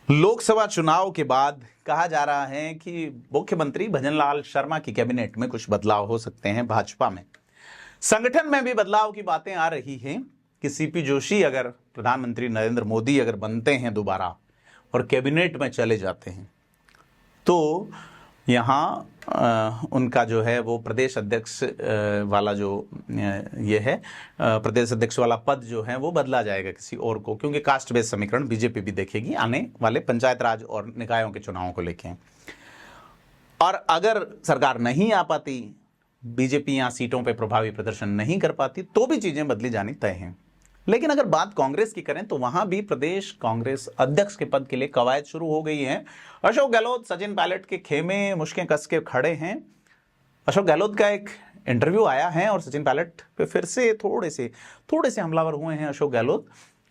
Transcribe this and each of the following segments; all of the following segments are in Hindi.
लोकसभा चुनाव के बाद कहा जा रहा है कि मुख्यमंत्री भजनलाल शर्मा की कैबिनेट में कुछ बदलाव हो सकते हैं। भाजपा में, संगठन में भी बदलाव की बातें आ रही हैं कि सीपी जोशी अगर प्रधानमंत्री नरेंद्र मोदी अगर बनते हैं दोबारा और कैबिनेट में चले जाते हैं तो यहाँ उनका जो है वो प्रदेश अध्यक्ष वाला जो ये है प्रदेश अध्यक्ष वाला पद जो है वो बदला जाएगा किसी और को, क्योंकि कास्ट बेस्ड समीकरण बीजेपी भी देखेगी आने वाले पंचायत राज और निकायों के चुनावों को लेके। और अगर सरकार नहीं आ पाती, बीजेपी यहाँ सीटों पे प्रभावी प्रदर्शन नहीं कर पाती तो भी चीजें बदली जानी तय हैं। लेकिन अगर बात कांग्रेस की करें तो वहां भी प्रदेश कांग्रेस अध्यक्ष के पद के लिए कवायद शुरू हो गई है। अशोक गहलोत सचिन पायलट के खेमे मुश्कें कस के खड़े हैं। अशोक गहलोत का एक इंटरव्यू आया है और सचिन पायलट पे फिर से थोड़े से हमलावर हुए हैं अशोक गहलोत।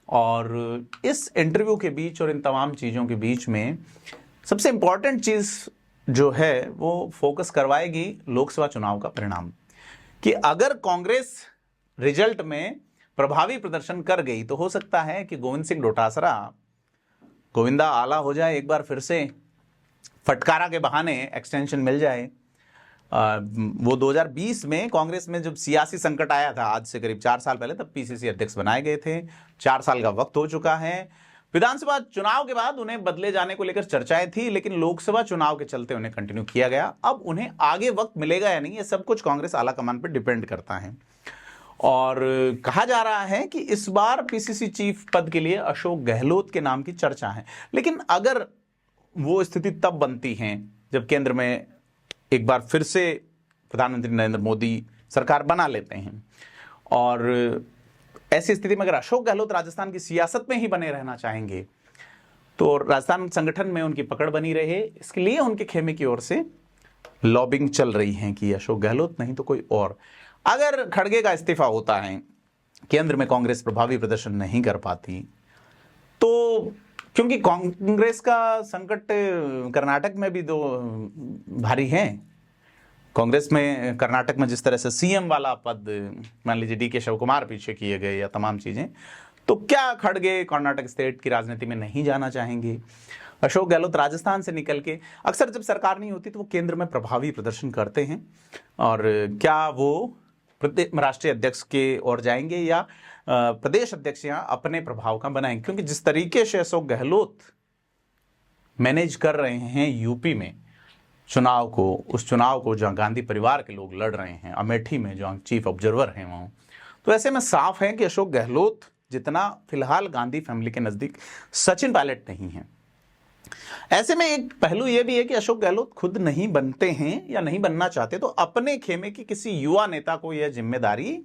और इस इंटरव्यू के बीच और इन तमाम चीजों के बीच में सबसे इंपॉर्टेंट चीज जो है वो फोकस करवाएगी लोकसभा चुनाव का परिणाम, कि अगर कांग्रेस रिजल्ट में प्रभावी प्रदर्शन कर गई तो हो सकता है कि गोविंद सिंह डोटासरा गोविंदा आला हो जाए, एक बार फिर से फटकारा के बहाने एक्सटेंशन मिल जाए। वो 2020 में कांग्रेस में जब सियासी संकट आया था, आज से करीब 4 साल पहले, तब पीसीसी अध्यक्ष बनाए गए थे। 4 साल का वक्त हो चुका है। विधानसभा चुनाव के बाद उन्हें बदले जाने को लेकर चर्चाएं थी, लेकिन लोकसभा चुनाव के चलते उन्हें कंटिन्यू किया गया। अब उन्हें आगे वक्त मिलेगा या नहीं, ये सब कुछ कांग्रेस आलाकमान पर डिपेंड करता है। और कहा जा रहा है कि इस बार पीसीसी चीफ पद के लिए अशोक गहलोत के नाम की चर्चा है। लेकिन अगर वो स्थिति तब बनती है जब केंद्र में एक बार फिर से प्रधानमंत्री नरेंद्र मोदी सरकार बना लेते हैं, और ऐसी स्थिति में अगर अशोक गहलोत राजस्थान की सियासत में ही बने रहना चाहेंगे तो राजस्थान संगठन में उनकी पकड़ बनी रहे, इसके लिए उनके खेमे की ओर से लॉबिंग चल रही है कि अशोक गहलोत नहीं तो कोई और। अगर खड़गे का इस्तीफा होता है, केंद्र में कांग्रेस प्रभावी प्रदर्शन नहीं कर पाती, तो क्योंकि कांग्रेस का संकट कर्नाटक में भी दो भारी है। कांग्रेस में कर्नाटक में जिस तरह से सीएम वाला पद मान लीजिए डीके शिव कुमार पीछे किए गए या तमाम चीजें, तो क्या खड़गे कर्नाटक स्टेट की राजनीति में नहीं जाना चाहेंगे? अशोक गहलोत राजस्थान से निकल के अक्सर जब सरकार नहीं होती तो वो केंद्र में प्रभावी प्रदर्शन करते हैं, और क्या वो राष्ट्रीय अध्यक्ष के ओर जाएंगे या प्रदेश अध्यक्ष यहाँ अपने प्रभाव का बनाएंगे? क्योंकि जिस तरीके से अशोक गहलोत मैनेज कर रहे हैं यूपी में चुनाव को, उस चुनाव को जहाँ गांधी परिवार के लोग लड़ रहे हैं, अमेठी में जहाँ चीफ ऑब्जर्वर हैं वहाँ, तो ऐसे में साफ है कि अशोक गहलोत जितना फिलहाल गांधी फैमिली के नजदीक सचिन पायलट नहीं है। ऐसे में एक पहलू यह भी है कि अशोक गहलोत खुद नहीं बनते हैं या नहीं बनना चाहते तो अपने खेमे की किसी युवा नेता को यह जिम्मेदारी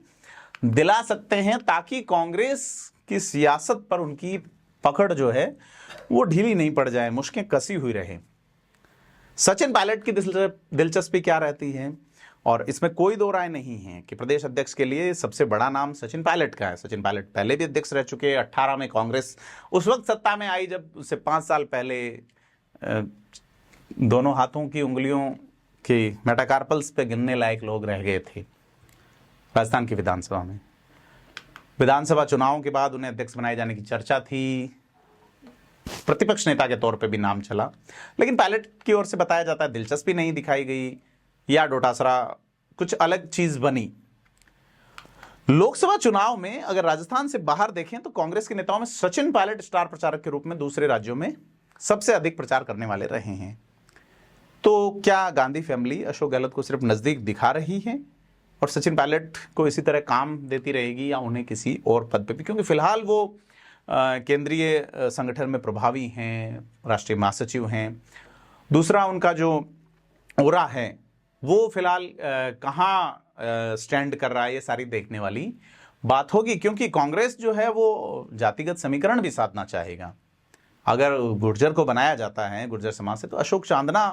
दिला सकते हैं, ताकि कांग्रेस की सियासत पर उनकी पकड़ जो है वो ढीली नहीं पड़ जाए, मुश्कें कसी हुई रहे। सचिन पायलट की दिलचस्पी क्या रहती है, और इसमें कोई दो राय नहीं है कि प्रदेश अध्यक्ष के लिए सबसे बड़ा नाम सचिन पायलट का है। सचिन पायलट पहले भी अध्यक्ष रह चुके हैं। 18 में कांग्रेस उस वक्त सत्ता में आई जब उससे 5 साल पहले दोनों हाथों की उंगलियों की मेटाकार्पल्स पे गिनने लायक लोग रह गए थे राजस्थान की विधानसभा में। विधानसभा चुनावों के बाद उन्हें अध्यक्ष बनाए जाने की चर्चा थी, प्रतिपक्ष नेता के तौर पे भी नाम चला, लेकिन पायलट की ओर से बताया जाता है दिलचस्पी नहीं दिखाई गई या डोटासरा कुछ अलग चीज बनी। लोकसभा चुनाव में अगर राजस्थान से बाहर देखें तो कांग्रेस के नेताओं में सचिन पायलट स्टार प्रचारक के रूप में दूसरे राज्यों में सबसे अधिक प्रचार करने वाले रहे हैं। तो क्या गांधी फैमिली अशोक गहलोत को सिर्फ नजदीक दिखा रही है और सचिन पायलट को इसी तरह काम देती रहेगी, या उन्हें किसी और पद पे भी, क्योंकि फिलहाल वो केंद्रीय संगठन में प्रभावी हैं, राष्ट्रीय महासचिव हैं। दूसरा उनका जो ओरा है वो फिलहाल कहाँ स्टैंड कर रहा है, ये सारी देखने वाली बात होगी, क्योंकि कांग्रेस जो है वो जातिगत समीकरण भी साधना चाहेगा। अगर गुर्जर को बनाया जाता है गुर्जर समाज से, तो अशोक चांदना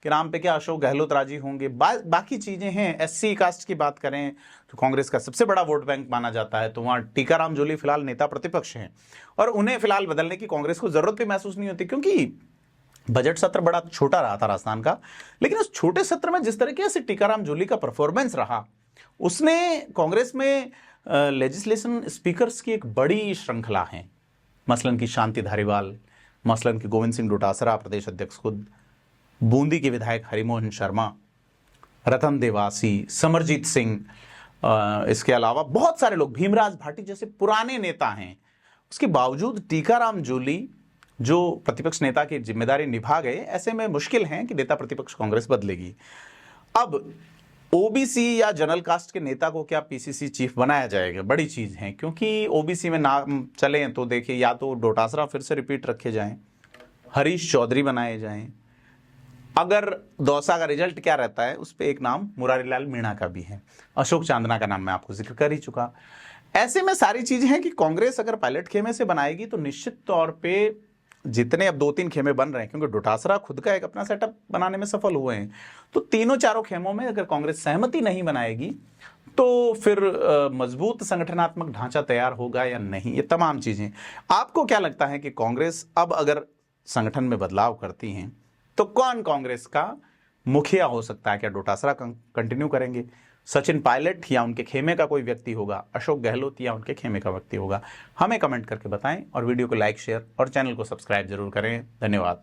के नाम पे क्या अशोक गहलोत राजी होंगे? बाकी चीजें हैं। एससी कास्ट की बात करें तो कांग्रेस का सबसे बड़ा वोट बैंक माना जाता है, तो वहां टीकाराम जूली फिलहाल नेता प्रतिपक्ष हैं और उन्हें फिलहाल बदलने की कांग्रेस को जरूरत भी महसूस नहीं होती, क्योंकि बजट सत्र बड़ा छोटा रहा था राजस्थान का। लेकिन उस छोटे सत्र में जिस तरीके से टीकाराम जूली का परफॉर्मेंस रहा, उसने कांग्रेस में लेजिस्लेशन स्पीकर्स की एक बड़ी श्रृंखला है, मसलन की शांति धारीवाल, मसलन कि गोविंद सिंह डोटासरा प्रदेश अध्यक्ष खुद, बूंदी के विधायक हरिमोहन शर्मा, रतन देवासी, समरजीत सिंह, इसके अलावा बहुत सारे लोग, भीमराज भाटी जैसे पुराने नेता हैं। उसके बावजूद टीकाराम जूली जो प्रतिपक्ष नेता की जिम्मेदारी निभा गए, ऐसे में मुश्किल है कि नेता प्रतिपक्ष कांग्रेस बदलेगी। अब ओबीसी या जनरल कास्ट के नेता को क्या पीसीसी चीफ बनाया जाएगा, बड़ी चीज है, क्योंकि ओबीसी में नाम चले तो देखिए, या तो डोटासरा फिर से रिपीट रखे जाएं, हरीश चौधरी बनाए जाएं, अगर दौसा का रिजल्ट क्या रहता है उस पर एक नाम मुरारीलाल मीणा का भी है, अशोक चांदना का नाम मैं आपको जिक्र कर ही चुका। ऐसे में सारी चीजें हैं कि कांग्रेस अगर पायलट खेमे से बनाएगी तो निश्चित तौर पे जितने अब 2-3 खेमे बन रहे हैं, क्योंकि डोटासरा खुद का एक अपना सेटअप बनाने में सफल हुए हैं, तो तीनों चारों खेमों में अगर कांग्रेस सहमति नहीं बनाएगी तो फिर मजबूत संगठनात्मक ढांचा तैयार होगा या नहीं, ये तमाम चीजें। आपको क्या लगता है कि कांग्रेस अब अगर संगठन में बदलाव करती हैं तो कौन कांग्रेस का मुखिया हो सकता है? क्या डोटासरा कंटिन्यू करेंगे, सचिन पायलट, या उनके खेमे का कोई व्यक्ति होगा, अशोक गहलोत, या उनके खेमे का व्यक्ति होगा? हमें कमेंट करके बताएं और वीडियो को लाइक, शेयर और चैनल को सब्सक्राइब जरूर करें। धन्यवाद।